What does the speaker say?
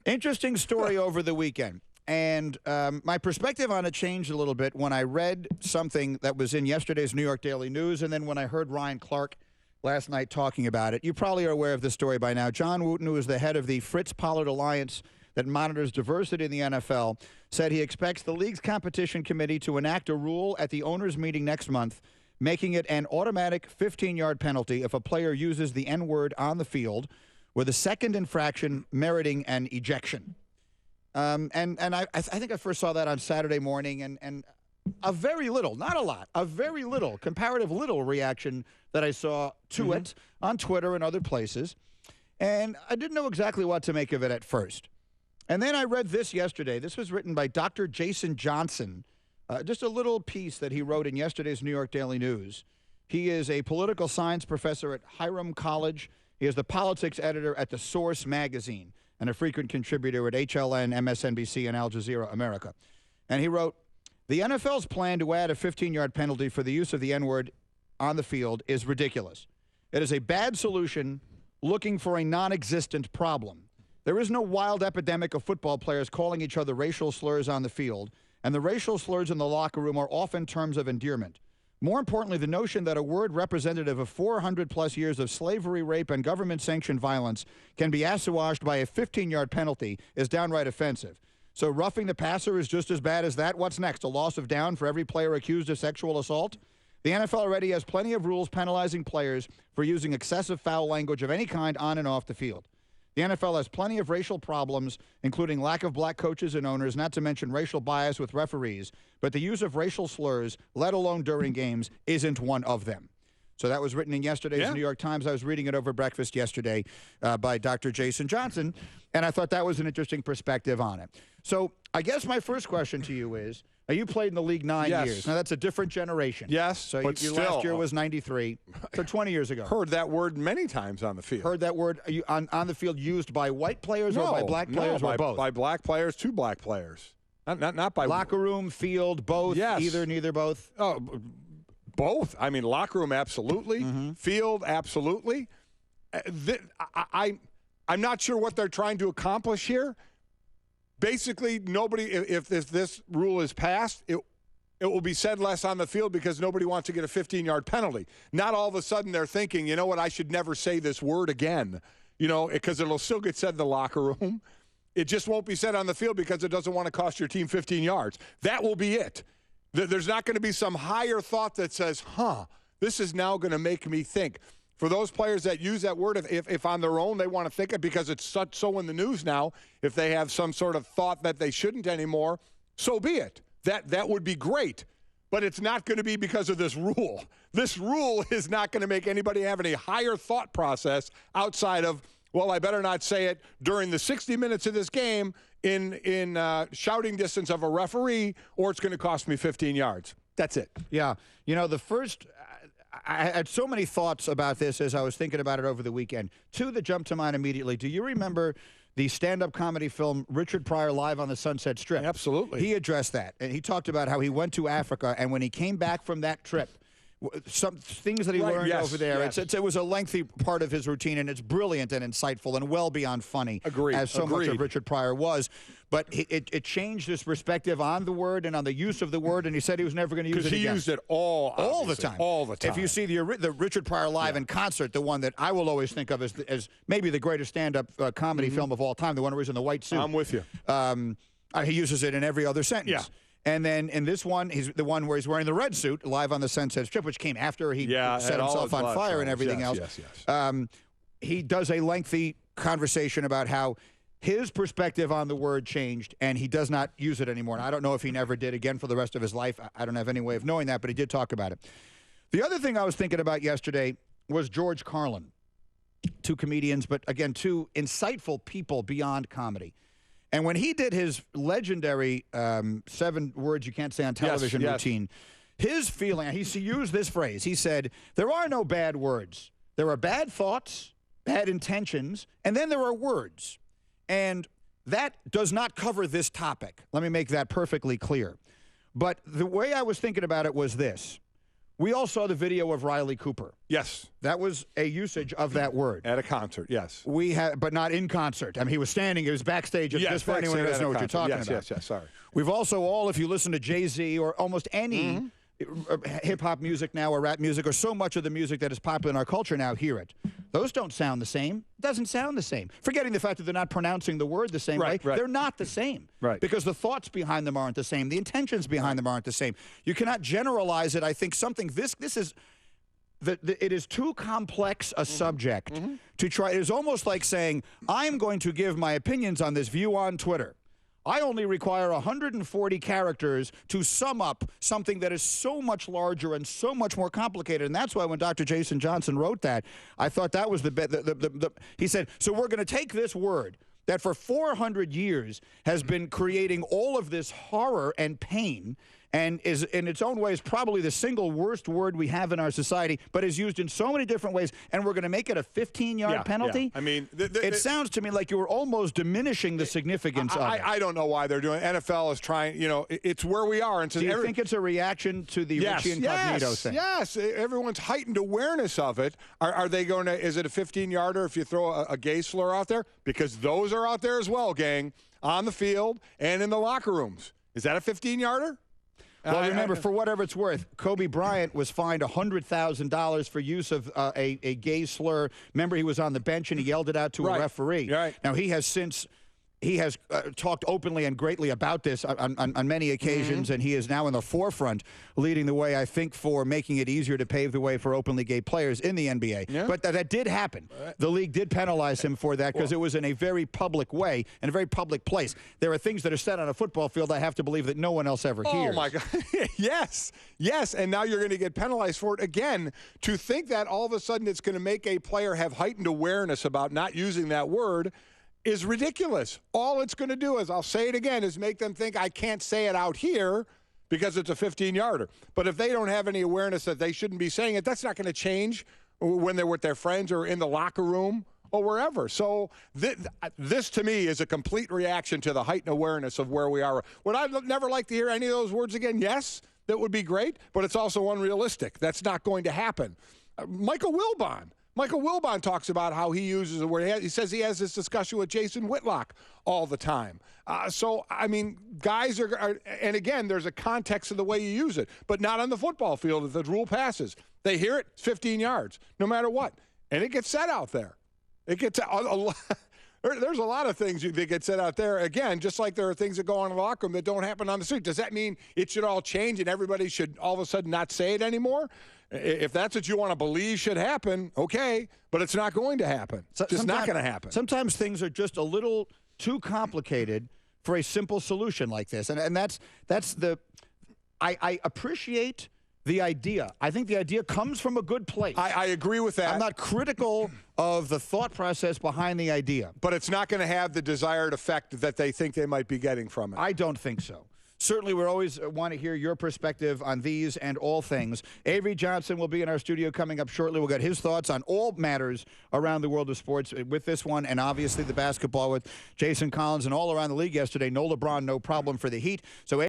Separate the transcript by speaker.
Speaker 1: Interesting story over the weekend. And my perspective on it changed a little bit when I read something that was in yesterday's New York Daily News, and then when I heard Ryan Clark last night talking about it. You probably are aware of this story by now. John Wooten, who is the head of the Fritz Pollard Alliance that monitors diversity in the NFL, said he expects the league's competition committee to enact a rule at the owners' meeting next month, making it an automatic 15-yard penalty if a player uses the N-word on the field, with a second infraction meriting an ejection. I think I first saw that on Saturday morning, and a very little, not a lot, a very little, comparative little reaction that I saw to it on Twitter and other places. And I didn't know exactly what to make of it at first. And then I read this yesterday. This was written by Dr. Jason Johnson, just a little piece that he wrote in yesterday's New York Daily News. He is a political science professor at Hiram College. He is the politics editor at The Source magazine and a frequent contributor at HLN, MSNBC, and Al Jazeera America. And he wrote, "The NFL's plan to add a 15-yard penalty for the use of the N-word on the field is ridiculous. It is a bad solution looking for a non-existent problem. There is no wild epidemic of football players calling each other racial slurs on the field, and the racial slurs in the locker room are often terms of endearment. More importantly, the notion that a word representative of 400-plus years of slavery, rape, and government-sanctioned violence can be assuaged by a 15-yard penalty is downright offensive. So roughing the passer is just as bad as that? What's next, a loss of down for every player accused of sexual assault? The NFL already has plenty of rules penalizing players for using excessive foul language of any kind on and off the field. The NFL has plenty of racial problems, including lack of black coaches and owners, not to mention racial bias with referees, but the use of racial slurs, let alone during games, isn't one of them." So that was written in yesterday's New York Times. I was reading it over breakfast yesterday by Dr. Jason Johnson, and I thought that was an interesting perspective on it. So I guess my first question to you is, you played in the league 9 years. Now, that's a different generation.
Speaker 2: Yes,
Speaker 1: so
Speaker 2: but
Speaker 1: your
Speaker 2: still,
Speaker 1: last year was 93, so 20 years ago.
Speaker 2: Heard that word many times on the field.
Speaker 1: Heard that word on the field used by white players or by black players or both?
Speaker 2: By black players to black players. Not by
Speaker 1: locker room, field, both, either, neither, both?
Speaker 2: Oh, both. I mean, locker room, absolutely. Field, absolutely. I'm not sure what they're trying to accomplish here. Basically, nobody, if this rule is passed, it will be said less on the field because nobody wants to get a 15-yard penalty. Not all of a sudden they're thinking, you know what, I should never say this word again, because it'll still get said in the locker room. It just won't be said on the field because it doesn't want to cost your team 15 yards. That will be it. There's not going to be some higher thought that says, this is now going to make me think. For those players that use that word, if on their own they want to think it because it's so in the news now, if they have some sort of thought that they shouldn't anymore, so be it. That would be great. But it's not going to be because of this rule. This rule is not going to make anybody have any higher thought process outside of, well, I better not say it during the 60 minutes of this game in shouting distance of a referee, or it's going to cost me 15 yards. That's it.
Speaker 1: Yeah. The first... I had so many thoughts about this as I was thinking about it over the weekend. Two that jumped to mind immediately. Do you remember the stand-up comedy film Richard Pryor Live on the Sunset Strip?
Speaker 2: Absolutely.
Speaker 1: He addressed that, and he talked about how he went to Africa, and when he came back from that trip, some things that he learned over there. It was a lengthy part of his routine, and it's brilliant and insightful and well beyond funny, as so much of Richard Pryor was. But it changed his perspective on the word and on the use of the word, and he said he was never going to use it again.
Speaker 2: Because he used it all the time. All the time.
Speaker 1: If you see the Richard Pryor Live in concert, the one that I will always think of as maybe the greatest stand-up comedy film of all time, the one where he's in the white suit.
Speaker 2: I'm with you.
Speaker 1: He uses it in every other sentence.
Speaker 2: Yeah.
Speaker 1: And then in this one, he's the one where he's wearing the red suit live on the Sunset Strip, which came after he set himself on fire and everything else.
Speaker 2: Yes.
Speaker 1: He does a lengthy conversation about how his perspective on the word changed, and he does not use it anymore. And I don't know if he never did again for the rest of his life. I don't have any way of knowing that, but he did talk about it. The other thing I was thinking about yesterday was George Carlin. Two comedians, but again, two insightful people beyond comedy. And when he did his legendary 7 words you can't say on television routine, his feeling, he used this phrase. He said, there are no bad words. There are bad thoughts, bad intentions, and then there are words. And that does not cover this topic. Let me make that perfectly clear. But the way I was thinking about it was this. We all saw the video of Riley Cooper.
Speaker 2: Yes.
Speaker 1: That was a usage of that word.
Speaker 2: At a concert, yes.
Speaker 1: We had, but not in concert. I mean, he was standing. He was backstage. Just for anyone who doesn't know what you're talking about.
Speaker 2: Yes, sorry.
Speaker 1: We've also all, if you listen to Jay-Z or almost any hip-hop music now or rap music or so much of the music that is popular in our culture now, hear it. Those don't sound the same. It doesn't sound the same. Forgetting the fact that they're not pronouncing the word the same way.
Speaker 2: Right.
Speaker 1: They're not the same.
Speaker 2: Right.
Speaker 1: Because the thoughts behind them aren't the same. The intentions behind them aren't the same. You cannot generalize it. I think something, this is... it is too complex a subject to try. It is almost like saying, I'm going to give my opinions on this view on Twitter. I only require 140 characters to sum up something that is so much larger and so much more complicated. And that's why when Dr. Jason Johnson wrote that, I thought that was he said, so we're going to take this word that for 400 years has been creating all of this horror and pain and is in its own ways probably the single worst word we have in our society, but is used in so many different ways, and we're going to make it a 15-yard penalty?
Speaker 2: Yeah. I mean,
Speaker 1: it sounds to me like you were almost diminishing the significance of it.
Speaker 2: I don't know why they're doing it. NFL is trying, it's where we are. And
Speaker 1: do you think it's a reaction to the Richie Incognito thing?
Speaker 2: Yes, everyone's heightened awareness of it. Are they going to, is it a 15-yarder if you throw a gay slur out there? Because those are out there as well, gang, on the field and in the locker rooms. Is that a 15-yarder?
Speaker 1: Well, remember, for whatever it's worth, Kobe Bryant was fined $100,000 for use of a gay slur. Remember, he was on the bench and he yelled it out to a referee.
Speaker 2: Right.
Speaker 1: Now, he has since... He has talked openly and greatly about this on many occasions, and he is now in the forefront, leading the way, I think, for making it easier to pave the way for openly gay players in the NBA. Yeah. But that did happen. The league did penalize him for that because it was in a very public way, in a very public place. There are things that are said on a football field I have to believe that no one else ever hears.
Speaker 2: Oh, my God. Yes. And now you're going to get penalized for it again. To think that all of a sudden it's going to make a player have heightened awareness about not using that word is ridiculous. All it's going to do is, I'll say it again, is make them think I can't say it out here because it's a 15-yarder. But if they don't have any awareness that they shouldn't be saying it, that's not going to change when they're with their friends or in the locker room or wherever. So this to me is a complete reaction to the heightened awareness of where we are. Would I never like to hear any of those words again? Yes, that would be great, but it's also unrealistic. That's not going to happen. Michael Wilbon talks about how he uses a word. He says he has this discussion with Jason Whitlock all the time. So, I mean, guys are, and again, there's a context of the way you use it, but not on the football field if the rule passes. They hear it, 15 yards, no matter what. And it gets said out there. It gets there's a lot of things that get said out there. Again, just like there are things that go on in the locker room that don't happen on the street. Does that mean it should all change and everybody should all of a sudden not say it anymore? If that's what you want to believe should happen, okay, but it's not going to happen. It's just not going to happen.
Speaker 1: Sometimes things are just a little too complicated for a simple solution like this. And that's the – I appreciate the idea. I think the idea comes from a good place.
Speaker 2: I agree with that.
Speaker 1: I'm not critical of the thought process behind the idea.
Speaker 2: But it's not going to have the desired effect that they think they might be getting from it.
Speaker 1: I don't think so. Certainly, we always want to hear your perspective on these and all things. Avery Johnson will be in our studio coming up shortly. We'll get his thoughts on all matters around the world of sports with this one, and obviously the basketball with Jason Collins and all around the league yesterday. No LeBron, no problem for the Heat. So